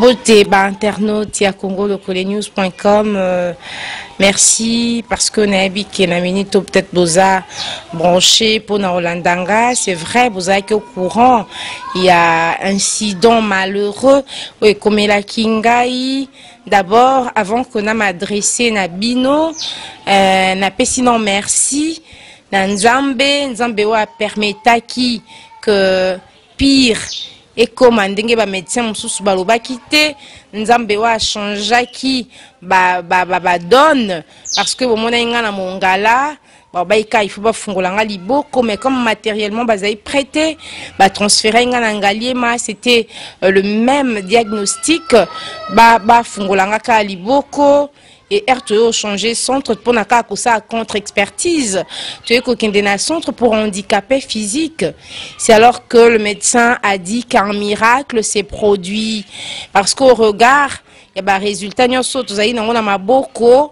Beauté, internaute, à congolocolenews.com. Merci parce que Nabi qui est minute peut-être Boza branché pour Naolandanga. C'est vrai, Boza qui est au courant. Il y a un incident malheureux. Oui, comme la Kingai. D'abord, avant qu'on a m'adressé Nabino, n'a pas sinon merci. Nzambe wa permetaki que pire. Et comme ndenge ba médecin mususu baloba kité nzambe wa changeaki ba donne parce que bomona inga na mongala ba ika il faut ba fungolanga liboko mais comme matériellement bazai prêté ba transférer inga na ngaliema c'était le même diagnostic ba fungolanga ka liboko. Et RTO changé centre pour naka kosa contre-expertise. Tu es qu'aucun centre pour handicapés physiques. C'est alors que le médecin a dit qu'un miracle s'est produit. Parce qu'au regard, il y a des résultats, nous avons beaucoup,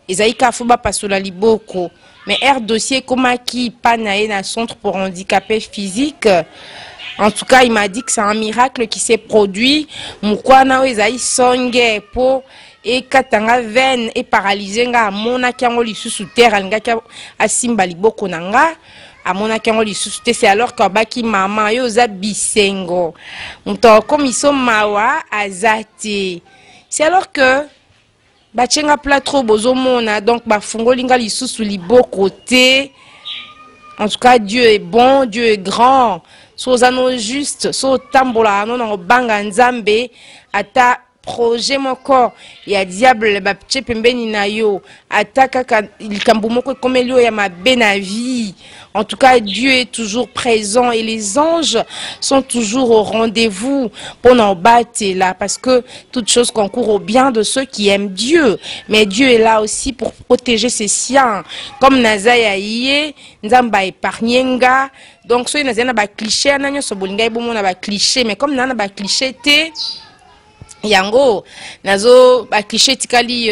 ils ont pas la liboko. Mais dossier comme qui pas na centre pour handicapés physiques. En tout cas, il m'a dit que c'est un miracle qui s'est produit. Moukwana ils songe pour et katanga veine et paralysé nga mona kiango lisusu terre alinga kia asimba liboko nanga amona kiango lisusu te. C'est alors que baki mama yo za bisengo nto comme ils sont mawa azati. C'est alors que bachenga plat trop bozo mona donc ba fungolinga lisusu liboko te. En tout cas, Dieu est bon, Dieu est grand. Sozano juste, so tambola non banga nzambe ata projet moko ya diable ba pche pembeni na yo ataka likambo moko komelio ya mabe na vie. En tout cas, Dieu est toujours présent et les anges sont toujours au rendez-vous pour n'en battre là parce que toute chose concourt au bien de ceux qui aiment Dieu. Mais Dieu est là aussi pour protéger ses siens. Comme Nazaya yé, nzamba épargnenga. Donc ceux qui ont des clichés, cliché, mais comme nana ba cliché té yango nazo ba cliché tikali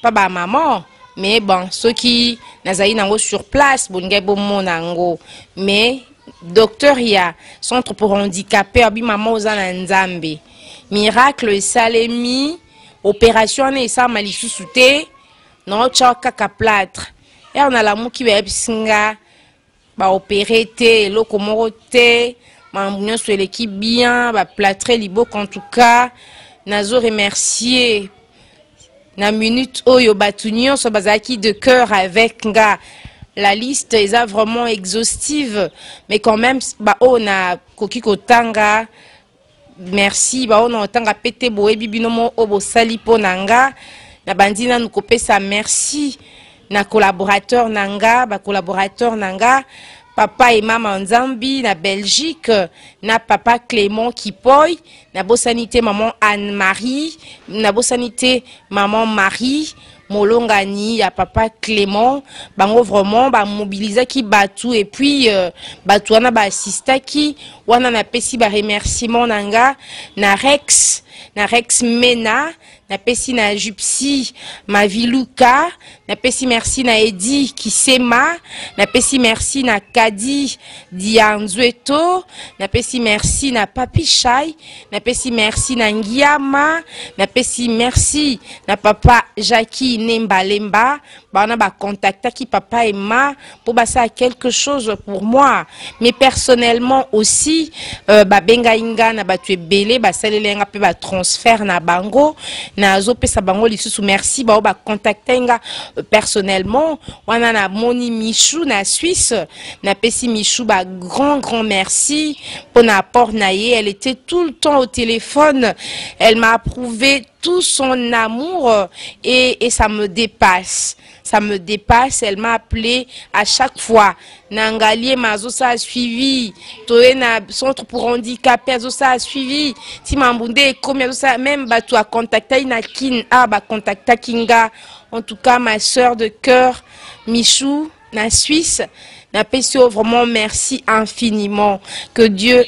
pas ba maman. Mais bon, ceux qui n'azai nango sur place, nango. Mais docteur il y a centre pour handicapés, abi maman ozana nzambe. Miracle salemi, opération et ça malisu souté, non chaka plâtre. Et on a la mou qui va singa ba opérer té, lokomoroté, mambounion sur l'équipe bien, ba plâtrer libo en tout cas, nazo remercier. Na minute oyo batunyo so bazaki de cœur avec nga la liste est vraiment exhaustive mais quand même ba on a koki kotanga merci ba on tanga pété boé bibinomo obo sali ponanga na bandina nous kopesa merci na collaborateur nanga ba collaborateur nanga papa et maman Nzambi na Belgique na papa Clément Kipoy na Bossanité maman Anne-Marie na Bossanité maman Marie Molongani ya papa Clément bango vraiment ba mobiliser ki batu et puis batu wana ba assista ki wana na pesi ba remerciement nanga na Rex Mena na pesi na Jupsi Maviluka na pesi merci na Edi Kisema na pesi merci na Kadi Dianzueto na pesi merci na Papi Chai na pesi merci na Ngiama na pesi merci na papa Jackie Nembalemba bana ba contacta ki papa et ma pour basa quelque chose pour moi mais personnellement aussi ba benga inga na batu ebele ba salelenga pe ba transfert na bango na zo pesa bango lisusu merci ba contacta inga personnellement wana na moni Michou na Suisse na pesi Michou ba grand merci pour l'apport naie. Elle était tout le temps au téléphone, elle m'a approuvé tout son amour et ça me dépasse. Ça me dépasse, elle m'a appelé à chaque fois. Nangalie Mazo ça a suivi. Toena centre pour handicapés ça a suivi. Si Mambunde comme ça même bah tu as contacté Nakin bah contacté Kinga. En tout cas ma sœur de cœur Michou na Suisse na pesio vraiment merci infiniment que Dieu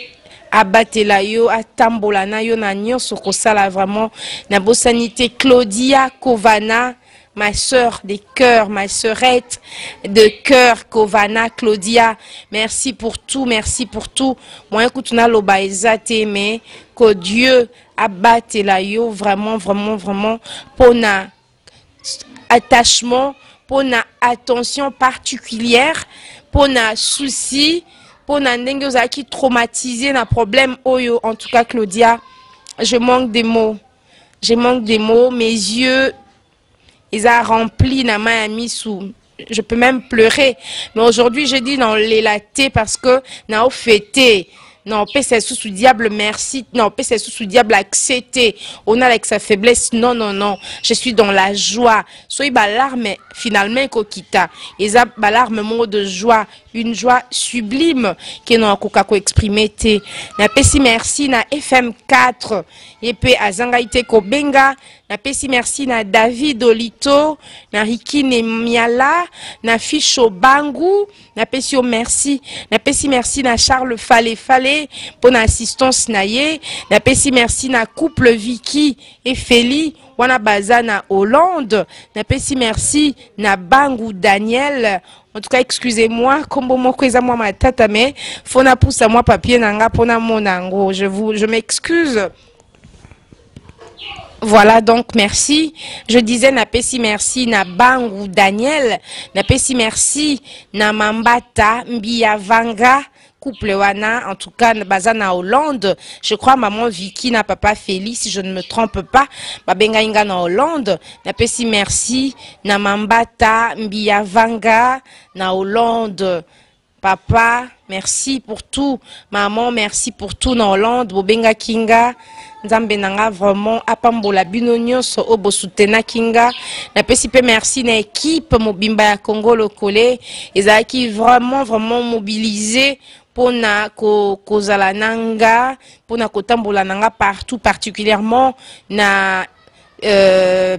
abatela yo atambola na yo na nyonso kosala vraiment na bosanité Claudia Kovana ma sœur des cœurs, ma sœurette de cœur, Kovana, Claudia. Merci pour tout, merci pour tout. Moi, écoute, on a l'obaïsate, mais que Dieu abatte la yo, vraiment, vraiment, vraiment, pour na attachement, pour na attention particulière, pour na souci, pour na ndenge qui traumatisé, na problème, oyo, en tout cas, Claudia, je manque des mots. Je manque des mots, mes yeux, ils ont rempli na Miami sous. Je peux même pleurer. Mais aujourd'hui, je dis non, les latés parce que n'a fêté. Non, c'est sous diable, merci. Non, c'est sous diable, accepté. On a avec sa faiblesse. Non, non, non. Je suis dans la joie. Soyez balarme, finalement, kokita. Et ça, balarme, mot de joie. Une joie sublime qui n'a pas exprimé. Na pesi merci na FM4. Et puis, à Zangaïte Kobenga. Na pesi merci na David Olito. Na Riki Nemiala. Na Ficho Bangu. Na pesi merci. Na pesi merci na Charles Fale pour l'assistance naie. Na pesi merci na couple Vicky et Feli. Wana baza na Hollande. Na pesi merci na Bangu Daniel. En tout cas, excusez-moi, comme moi kweza moi ma tata mais fona poussa moi papier nanga pona monango. Je m'excuse. Voilà, donc merci. Je disais na pesi merci na Bangu Daniel, na pesi merci na Mambata Mbiavanga couple wana, en tout cas bazana Hollande. Je crois maman Vicky na papa Félix, si je ne me trompe pas, babenga inga na Hollande. Na pesi merci na Mambata Mbiavanga na Hollande. Papa, merci pour tout. Maman, merci pour tout na Hollande. Bobenga kinga. Nzambe nanga vraiment apambola bino nyonso obo soutena kinga. Na pesi pe merci na équipe mobimba ya Congo Lokole. Ezaki vraiment mobilisé pour na kozala nanga, pour na kotambola nanga partout, particulièrement na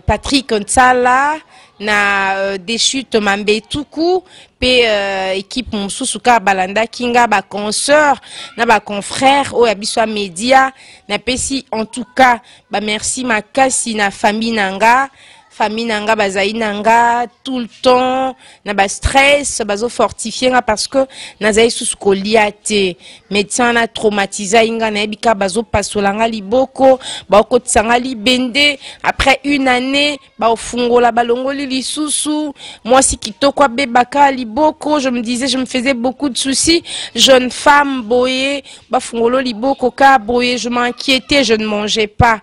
Patrick Nsala, na Deshute Mambetuku, pe équipe Moussouka Balanda Kinga, ba consoeur, na ba confrère, o yabiswa média, na pesi en tout cas, ba merci makasi na famille nanga. Famille nanga bazai nanga tout le temps na ba stress bazo fortifier parce que nazai sous koliate médecin na traumatisé inga na ebika bazo pasolanga liboko ba kotsanga libende après une année ba ofungola balongoli lisusu moi si kitoko bebaka liboko je me disais je me faisais beaucoup de soucis jeune femme boyé ba fungolo liboko ka boyé je m'inquiétais je ne mangeais pas.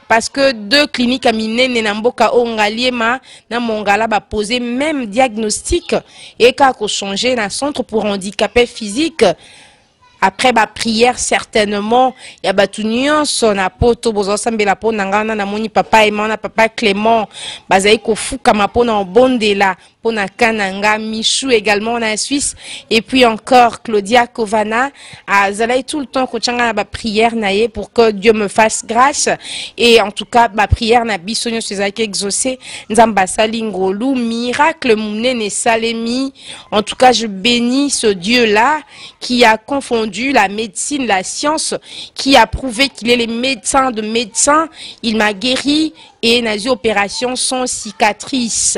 Parce que deux cliniques à Minene Namboka Ongaliema na Mongala ba poser même diagnostic et qu'a changé dans centre pour handicapés physiques. Après ma prière certainement ya batunion son apoto bozosambe la po nangana na moni papa et na papa Clément bazai ko fuka mapona bondela pona kananga Michou également en Suisse et puis encore Claudia Kovana a zalai tout le temps ko tchanga na prière naie pour que Dieu me fasse grâce et en tout cas ma prière na bisonyo sezaki exaucé nzamba salingolu miracle munene salemi en tout cas je bénis ce Dieu là qui a confondu la médecine, la science, qui a prouvé qu'il est le médecin de médecins. Il m'a guéri et n'a eu opération sans cicatrice.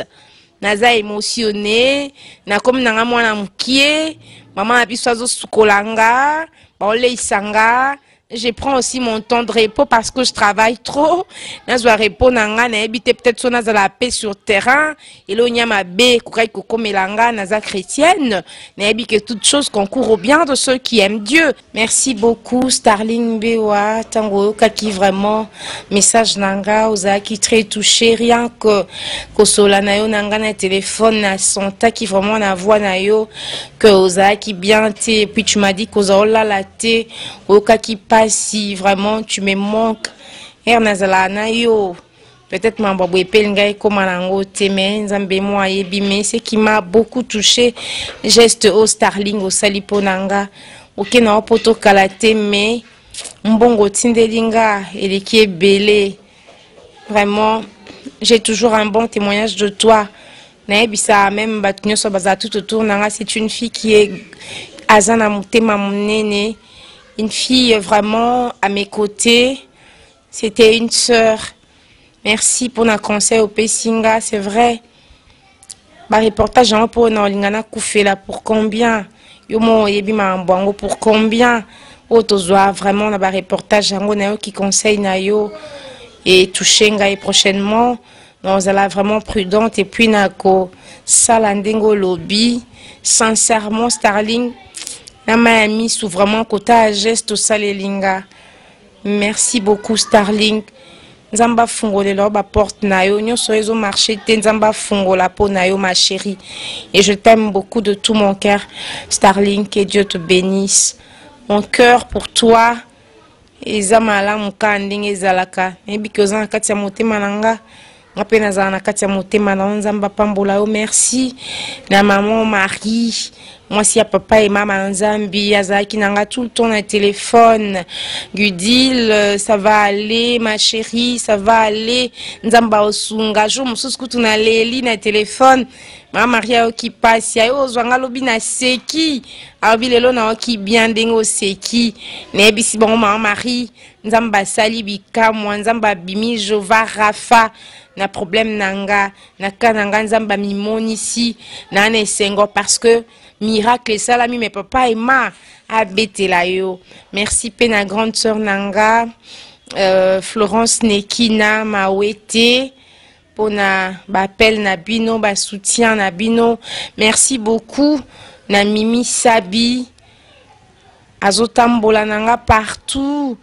Naza émotionné, na comme nanga mwana mukie, maman a pu soizo sukolanga, baole isanga. Je prends aussi mon temps de repos parce que je travaille trop. Je dois répondre à peut-être sur la paix sur terrain. Et là, il y a ma bé, koko melanga, naza chrétienne. Que toutes choses concourent au bien de ceux qui aiment Dieu. Merci beaucoup, Starling Bewa, Tango, qui vraiment, message nanga, oza qui très touché, rien que, sola na yo nanga na téléphone, na sonta qui vraiment na voix na yo, que oza qui bien te, puis tu m'as dit qu'oza ola la te, oka qui si vraiment tu me manques peut-être mais ce qui m'a beaucoup touché geste au Starling au Saliponanga ok na poto kalate mais mbongo tindelinga et qui est belé vraiment j'ai toujours un bon témoignage de toi même tout autour c'est une fille qui est azana mutema munene. Une fille vraiment à mes côtés, c'était une sœur. Merci pour le conseil au Pessinga, c'est vrai. Bah, reportage en pour Lingana Koufela pour combien? Yomo Yebi Mambango pour combien? Otozoa vraiment na ba reportage en nayo qui conseille nayo et toucher ngai prochainement. Nous allons vraiment prudente et puis nako salandingo lobby sincèrement Starling na Miami sous vraiment quota geste au salelinga. Merci beaucoup Starling. Nzamba fungolelo ba porte nayo nyonso ezo marché te nzamba fungola po nayo ma chérie et je t'aime beaucoup de tout mon cœur Starling, que Dieu te bénisse. Mon cœur pour toi ezamala mukanding ezalaka ebi que ozana kati ya motema nanga ngape nazala na kati ya motema na nzamba pambola yo. Merci na maman Marie. Moi, si y a papa et maman Nzambi, Yazaki nanga tout le temps dans le téléphone. Gudil, ça va aller, ma chérie, ça va aller. Nzamba osunga, jo mususu tuna leli na téléphone. Maman Maria qui passe, ya yo zwanga lobi na seki. Abi lelo na ki bien dengo seki. Nebi si bon maman Marie, Nzamba sali bika moi Nzamba bimi Jova Rafa. Na problème nanga, na kananga Nzamba mimoni ici, na nesengo parce que miracle salami mais papa et ma abetelayo. Merci pena grande sœur nanga Florence Nekina Mawete pour na bapel na bino ba soutien na bino. Merci beaucoup na Mimi Sabi azotambola nanga partout.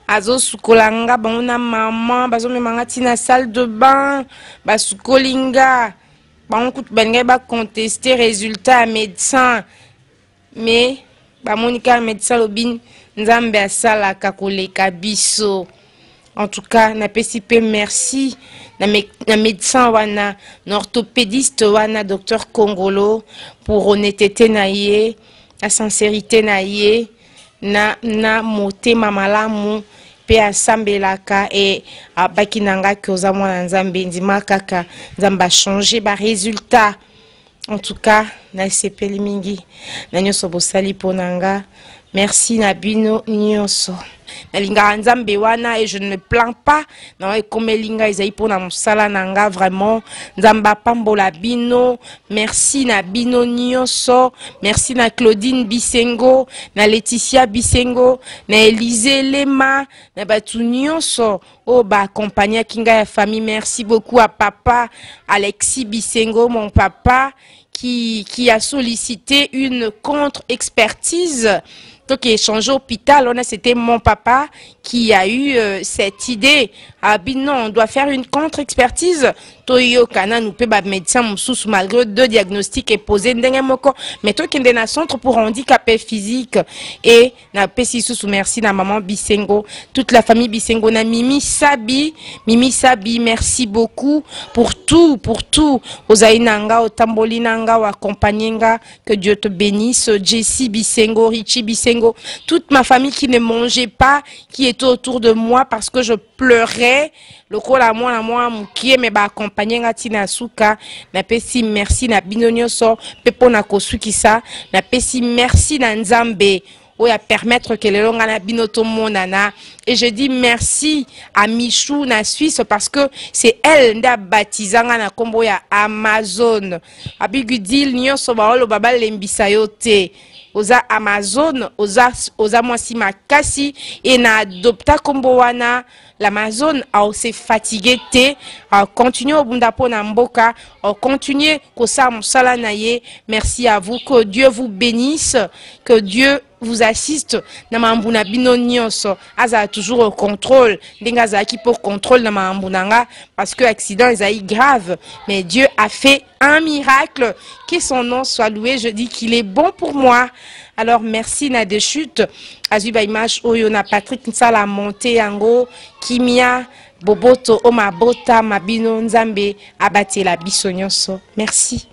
Azo sukolanga bana maman bazo memanga tina salle de bain basukolinga. Ba contester résultat à médecin mais ba monika médecin lobin nzambe asala kakoleka biso. En tout cas na pesipe merci na médecin wana na orthopédiste wana docteur Kongolo pour honnêteté na ye, la sincérité na ye, na motema malamu pe asambelaka et abaki nanga koza mwana nzambe ndima kaka nzamba changer ba résultat. En tout cas na sepeli mingi na nyoso bosali ponanga. Merci na bino nyonso na linga nzambe wana et je ne me plains pas na comme linga ezai pona mosala nanga vraiment nzamba pambola bino. Merci na bino nyonso. Merci na Claudine Bisengo, na Laetitia Bisengo, na Élise Lema, na batu nyonso o ba accompagner kinga ya famille. Merci beaucoup à papa Alexis Bisengo, mon papa qui a sollicité une contre-expertise. Donc, échangé au hôpital, c'était mon papa qui a eu cette idée. Ah, non, on doit faire une contre-expertise. Toyo kana nous peut médecin moussous malgré 2 diagnostics et posé n'dengemoko. Mais toi qui est dans centre pour handicapé physique et na pesi sous merci na maman Bisengo, toute la famille Bisengo na Mimi Sabi, merci beaucoup pour tout. Ozainanga, Otambolinanga, ou accompagnenga, que Dieu te bénisse. Jessie Bisengo, Richie Bisengo, toute ma famille qui ne mangeait pas, qui était autour de moi parce que je pleurais. Le col à moi, qui me ba accompagner tina suka na pesi merci na binonyo so pepo na kosuki sa na pesi merci na nzambe ou à permettre que les longs na binoto monana. Et je dis merci à Michou na Suisse parce que c'est elle nda baptisanga na kombo ya Amazon abigudil nyonso baolo baba lembisa yote oza Amazon oza mwasi makasi et na adopta kombo wana l'Amazon a aussi fatigué te a continué au bundapo na mboka a continué kosa musala na ye. Merci à vous, que Dieu vous bénisse, que Dieu vous assiste na mambuna bino nyonso aza toujours au contrôle ndinga za ki pour contrôle na mambunanga parce que accident est grave mais Dieu a fait un miracle, que son nom soit loué. Je dis qu'il est bon pour moi. Alors merci na de chute azuba image oyo na Patrick Nsala monté yango kimia boboto o mabota mabino nzambe abatela biso nyonso. Merci.